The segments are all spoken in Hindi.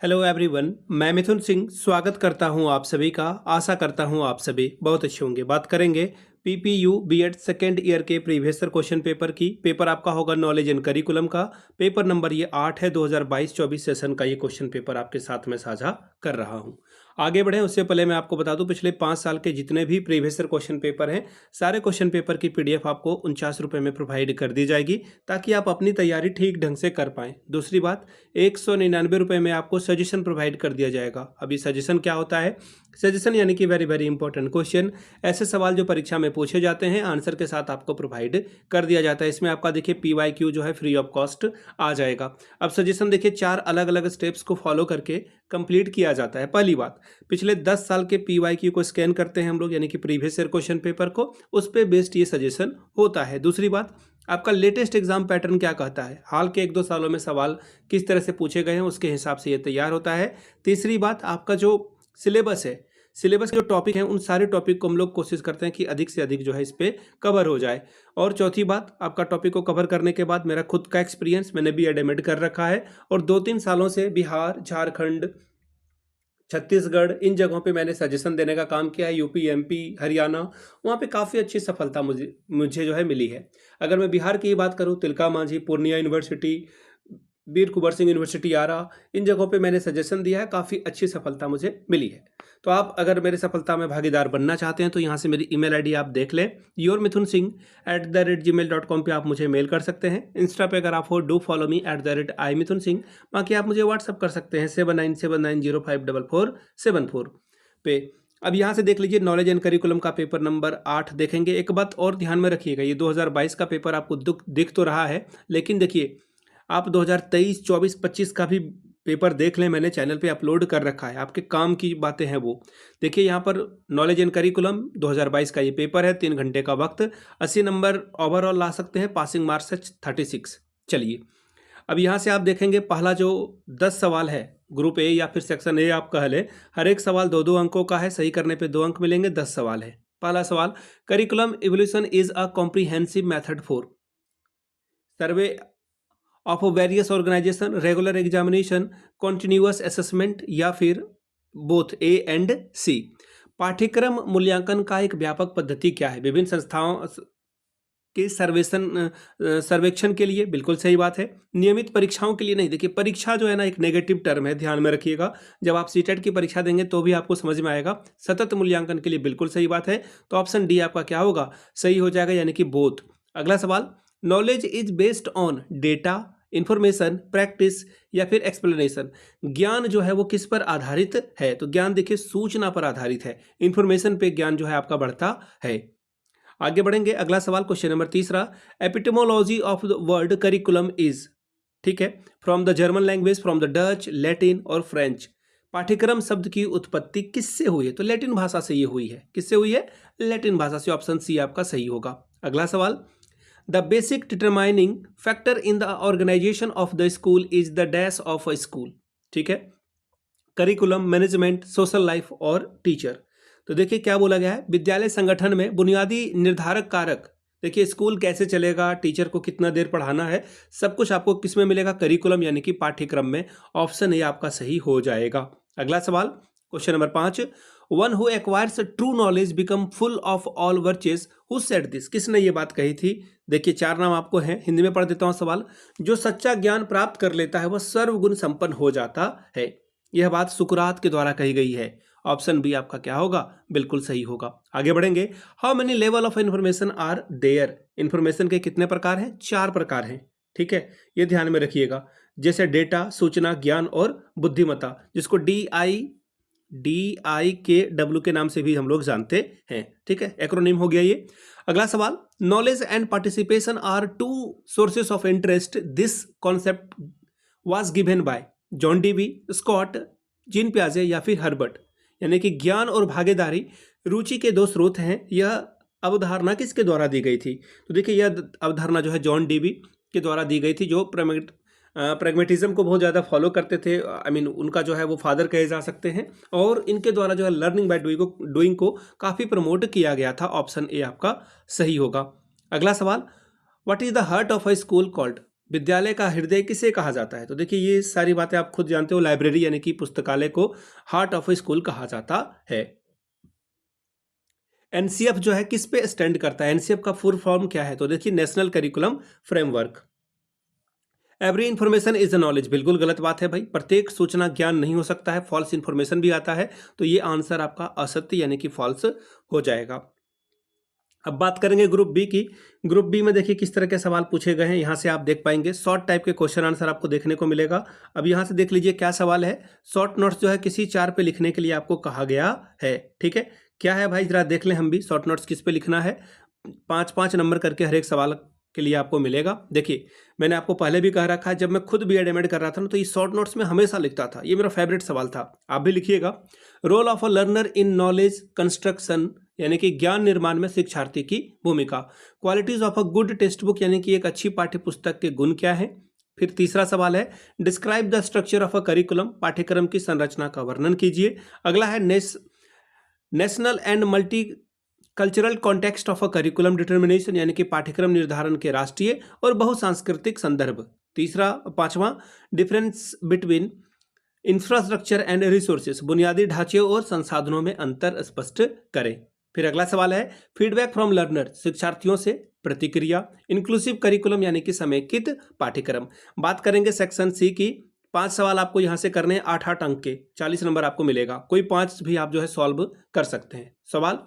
हेलो एवरीवन, मैं मिथुन सिंह स्वागत करता हूं आप सभी का। आशा करता हूं आप सभी बहुत अच्छे होंगे। बात करेंगे पीपीयू बीएड सेकेंड ईयर के प्रीवियस ईयर क्वेश्चन पेपर की। पेपर आपका होगा नॉलेज एंड करिकुलम का। पेपर नंबर ये 8 है। 2022-24 सेशन का ये क्वेश्चन पेपर आपके साथ में साझा कर रहा हूं। आगे बढ़ें उससे पहले मैं आपको बता दूं, पिछले 5 साल के जितने भी प्रीवियस ईयर क्वेश्चन पेपर हैं, सारे क्वेश्चन पेपर की पीडीएफ आपको 49 रुपये में प्रोवाइड कर दी जाएगी, ताकि आप अपनी तैयारी ठीक ढंग से कर पाएँ। दूसरी बात, 199 रुपये में आपको सजेशन प्रोवाइड कर दिया जाएगा। अभी सजेशन क्या होता है? सजेशन यानी कि वेरी वेरी इंपॉर्टेंट क्वेश्चन, ऐसे सवाल जो परीक्षा में पूछे जाते हैं, आंसर के साथ आपको प्रोवाइड कर दिया जाता है। इसमें आपका देखिए PYQ जो है फ्री ऑफ कॉस्ट आ जाएगा। अब सजेशन देखिए 4 अलग अलग स्टेप्स को फॉलो करके कंप्लीट किया जाता है। पहली बात, पिछले 10 साल के PYQ को स्कैन करते हैं हम लोग, यानी कि प्रीवियस ईयर क्वेश्चन पेपर को, उस पर बेस्ड ये सजेशन होता है। दूसरी बात, आपका लेटेस्ट एग्जाम पैटर्न क्या कहता है, हाल के 1-2 सालों में सवाल किस तरह से पूछे गए हैं, उसके हिसाब से ये तैयार होता है। तीसरी बात, आपका जो सिलेबस है, सिलेबस के जो टॉपिक हैं, उन सारे टॉपिक को हम लोग कोशिश करते हैं कि अधिक से अधिक जो है इस पर कवर हो जाए। और चौथी बात, आपका टॉपिक को कवर करने के बाद मेरा खुद का एक्सपीरियंस, मैंने भी एडमिट कर रखा है और 2-3 सालों से बिहार, झारखंड, छत्तीसगढ़, इन जगहों पे मैंने सजेशन देने का काम किया है। यूपी, एमपी, हरियाणा, वहाँ पे काफ़ी अच्छी सफलता मुझे जो है मिली है। अगर मैं बिहार की ही बात करूँ, तिलका मांझी, पूर्णिया यूनिवर्सिटी, वीर कुंवर सिंह यूनिवर्सिटी आरा, इन जगहों पे मैंने सजेशन दिया है, काफ़ी अच्छी सफलता मुझे मिली है। तो आप अगर मेरे सफलता में भागीदार बनना चाहते हैं तो यहाँ से मेरी ईमेल आईडी आप देख लें, yourmithunsingh@gmail.com पे आप मुझे मेल कर सकते हैं। इंस्टा पे अगर आप हो, डू फॉलो मी @imithunsingh। बाकी आप मुझे व्हाट्सअप कर सकते हैं 7979054474 पे। अब यहाँ से देख लीजिए, नॉलेज एंड करिकुलम का पेपर नंबर 8 देखेंगे। एक बात और ध्यान में रखिएगा, ये 2022 का पेपर आपको दिख तो रहा है, लेकिन देखिए आप 2023, 24, 25 का भी पेपर देख लें, मैंने चैनल पे अपलोड कर रखा है, आपके काम की बातें हैं वो। देखिए यहाँ पर नॉलेज एंड करिकुलम 2022 का ये पेपर है, 3 घंटे का वक्त, 80 नंबर ओवरऑल ला सकते हैं, पासिंग मार्क्स है 36। चलिए, अब यहाँ से आप देखेंगे पहला जो 10 सवाल है, ग्रुप ए या फिर सेक्शन ए आप कह लें, हर एक सवाल 2-2 अंकों का है, सही करने पे 2 अंक मिलेंगे, 10 सवाल है। पहला सवाल, curriculum evolution is a comprehensive method for survey of various organisation, regular examination, continuous assessment या फिर बोथ ए एंड सी। पाठ्यक्रम मूल्यांकन का एक व्यापक पद्धति क्या है? विभिन्न संस्थाओं के सर्वेक्षण के लिए, बिल्कुल सही बात है। नियमित परीक्षाओं के लिए नहीं। देखिए परीक्षा जो है ना, एक नेगेटिव टर्म है, ध्यान में रखिएगा। जब आप सीटेट की परीक्षा देंगे तो भी आपको समझ में आएगा। सतत मूल्यांकन के लिए, बिल्कुल सही बात है। तो ऑप्शन डी आपका क्या होगा? सही हो जाएगा, यानी कि बोथ। अगला सवाल, knowledge is based on data, information, practice या फिर एक्सप्लेनेशन। ज्ञान जो है वो किस पर आधारित है? तो ज्ञान देखिए सूचना पर आधारित है, इंफॉर्मेशन पे ज्ञान जो है आपका बढ़ता है। आगे बढ़ेंगे, अगला सवाल, question number 3, epistemology of the word curriculum is, ठीक है, from the German language, from the Dutch, Latin और फ्रेंच। पाठ्यक्रम शब्द की उत्पत्ति किससे हुई है? तो लैटिन भाषा से ये हुई है। किससे हुई है? लैटिन भाषा से। ऑप्शन सी आपका सही होगा। अगला सवाल, the basic determining factor in the organisation of the school is the dash of a school, ठीक है, करिकुलम, मैनेजमेंट, सोशल लाइफ और टीचर। तो देखिए क्या बोला गया है, विद्यालय संगठन में बुनियादी निर्धारक कारक। देखिए स्कूल कैसे चलेगा, टीचर को कितना देर पढ़ाना है, सब कुछ आपको किस में मिलेगा? करिकुलम यानी कि पाठ्यक्रम में। ऑप्शन ए आपका सही हो जाएगा। अगला सवाल, question number 5, one who acquires true knowledge become full of all वर्चेस, who said this? किसने ये बात कही थी? देखिए 4 नाम आपको हैं, हिंदी में पढ़ देता हूं सवाल। जो सच्चा ज्ञान प्राप्त कर लेता है वह सर्वगुण संपन्न हो जाता है। यह बात सुकरात के द्वारा कही गई है। ऑप्शन बी आपका क्या होगा? बिल्कुल सही होगा। आगे बढ़ेंगे, how many level of information are there? Information के कितने प्रकार हैं? 4 प्रकार हैं, ठीक है, ये ध्यान में रखिएगा। जैसे डेटा, सूचना, ज्ञान और बुद्धिमत्ता, जिसको DIKW के नाम से भी हम लोग जानते हैं, ठीक है, एक्रोनिम हो गया ये। अगला सवाल, knowledge and participation are 2 sources of interest, this concept was given by John Dewey, Scott, Jean पियाजे या फिर हर्बर्ट। यानी कि ज्ञान और भागीदारी रुचि के 2 स्रोत हैं। यह अवधारणा किसके द्वारा दी गई थी? तो देखिए यह अवधारणा जो है जॉन डीवी के द्वारा दी गई थी, जो प्रैग्मेटिज्म को बहुत ज़्यादा फॉलो करते थे। आई मीन उनका जो है वो फादर कहे जा सकते हैं, और इनके द्वारा जो है लर्निंग बाय डूइंग को काफ़ी प्रमोट किया गया था। ऑप्शन ए आपका सही होगा। अगला सवाल, what is the heart of a school called? विद्यालय का हृदय किसे कहा जाता है? तो देखिए ये सारी बातें आप खुद जानते हो, लाइब्रेरी यानी कि पुस्तकालय को हार्ट ऑफ ए स्कूल कहा जाता है। एनसीएफ जो है किस पे स्टैंड करता है? एनसीएफ का फुल फॉर्म क्या है? तो देखिए national curriculum framework. Every information is a knowledge, बिल्कुल गलत बात है भाई, प्रत्येक सूचना ज्ञान नहीं हो सकता है, फॉल्स इंफॉर्मेशन भी आता है, तो ये आंसर आपका असत्य यानी कि फॉल्स हो जाएगा। अब बात करेंगे ग्रुप बी की। ग्रुप बी में देखिए किस तरह के सवाल पूछे गए हैं, यहाँ से आप देख पाएंगे शॉर्ट टाइप के क्वेश्चन आंसर आपको देखने को मिलेगा। अब यहाँ से देख लीजिए क्या सवाल है। शॉर्ट नोट्स जो है किसी चार पे लिखने के लिए आपको कहा गया है, ठीक है। क्या है भाई, जरा देख लें हम भी, शॉर्ट नोट्स किस पे लिखना है। 5-5 नंबर करके हर एक सवाल के लिए आपको मिलेगा। देखिए मैंने आपको पहले भी कह रखा है, जब मैं खुद बीएड एमएड कर रहा था ना, तो ये शॉर्ट नोट्स में हमेशा लिखता था, ये मेरा फेवरेट सवाल था, आप भी लिखिएगा। Role of a learner in knowledge construction, यानी कि ज्ञान निर्माण में शिक्षार्थी की भूमिका। Qualities of a good textbook, यानी कि एक अच्छी पाठ्य पुस्तक के गुण क्या है। फिर तीसरा सवाल है describe the structure of a curriculum, पाठ्यक्रम की संरचना का वर्णन कीजिए। अगला है national and multi cultural context of a curriculum determination, यानी कि पाठ्यक्रम निर्धारण के राष्ट्रीय और बहुसांस्कृतिक संदर्भ। पांचवा difference between infrastructure and resources, बुनियादी ढांचे और संसाधनों में अंतर स्पष्ट करें। फिर अगला सवाल है फीडबैक फ्रॉम लर्नर, शिक्षार्थियों से प्रतिक्रिया। इंक्लूसिव करिकुलम यानी कि समेकित पाठ्यक्रम। बात करेंगे सेक्शन सी की। 5 सवाल आपको यहां से करने हैं, 8-8 अंक के, 40 नंबर आपको मिलेगा। कोई 5 भी आप जो है सॉल्व कर सकते हैं। सवाल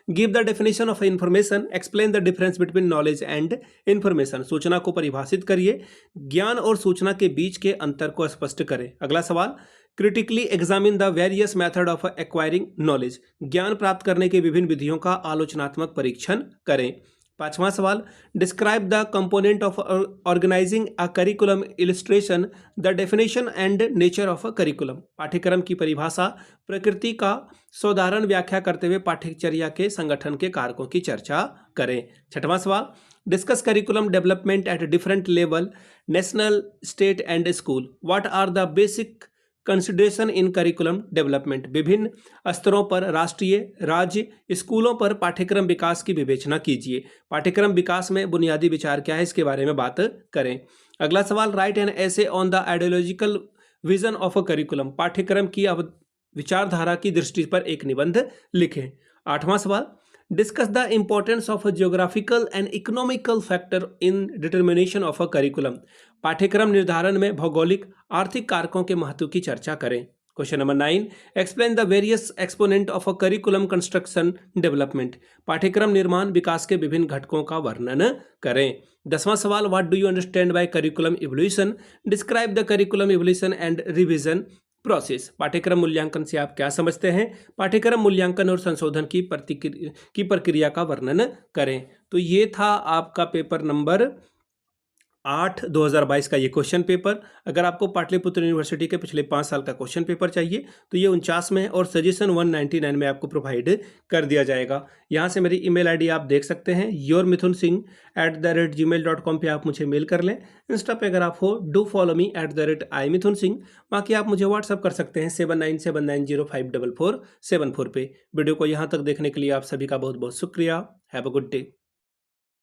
give the definition of information, explain the difference between knowledge and information, सूचना को परिभाषित करिए, ज्ञान और सूचना के बीच के अंतर को स्पष्ट करें। अगला सवाल critically examine the various method of acquiring knowledge, ज्ञान प्राप्त करने की विभिन्न विधियों का आलोचनात्मक परीक्षण करें। 5वां सवाल describe the component of organising a curriculum illustration, the definition and nature of a curriculum, पाठ्यक्रम की परिभाषा, प्रकृति का साधारण व्याख्या करते हुए पाठ्यचर्या के संगठन के कारकों की चर्चा करें। 6वां सवाल discuss curriculum development at different level, national, state and school, what are the basic consideration in curriculum development, विभिन्न स्तरों पर राष्ट्रीय, राज्य, स्कूलों पर पाठ्यक्रम विकास की विवेचना कीजिए। पाठ्यक्रम विकास में बुनियादी विचार क्या है, इसके बारे में बात करें। अगला सवाल राइट एन ऐसे on the ideological vision of a curriculum, पाठ्यक्रम की विचारधारा की दृष्टि पर एक निबंध लिखें। 8वां सवाल discuss the importance of a geographical and economical factor in determination of a curriculum, पाठ्यक्रम निर्धारण में भौगोलिक आर्थिक कारकों के महत्व की चर्चा करें। Question number 9 explain the various exponent of a curriculum construction development, पाठ्यक्रम निर्माण विकास के विभिन्न घटकों का वर्णन करें। 10वां सवाल what do you understand by curriculum evolution, describe the curriculum evolution and revision process, पाठ्यक्रम मूल्यांकन से आप क्या समझते हैं, पाठ्यक्रम मूल्यांकन और संशोधन की प्रक्रिया का वर्णन करें। तो ये था आपका पेपर नंबर 8 2022 का ये क्वेश्चन पेपर। अगर आपको पाटलिपुत्र यूनिवर्सिटी के पिछले 5 साल का क्वेश्चन पेपर चाहिए तो ये 49 में और सजेशन 199 में आपको प्रोवाइड कर दिया जाएगा। यहाँ से मेरी ईमेल आईडी आप देख सकते हैं yourmithunsingh@gmail.com पे आप मुझे मेल कर लें। इंस्टा पे अगर आप हो डू फॉलो मी @imithunsingh। बाकी आप मुझे व्हाट्सअप कर सकते हैं 7979054474 पे। वीडियो को यहाँ तक देखने के लिए आप सभी का बहुत बहुत शुक्रिया। Have a good day.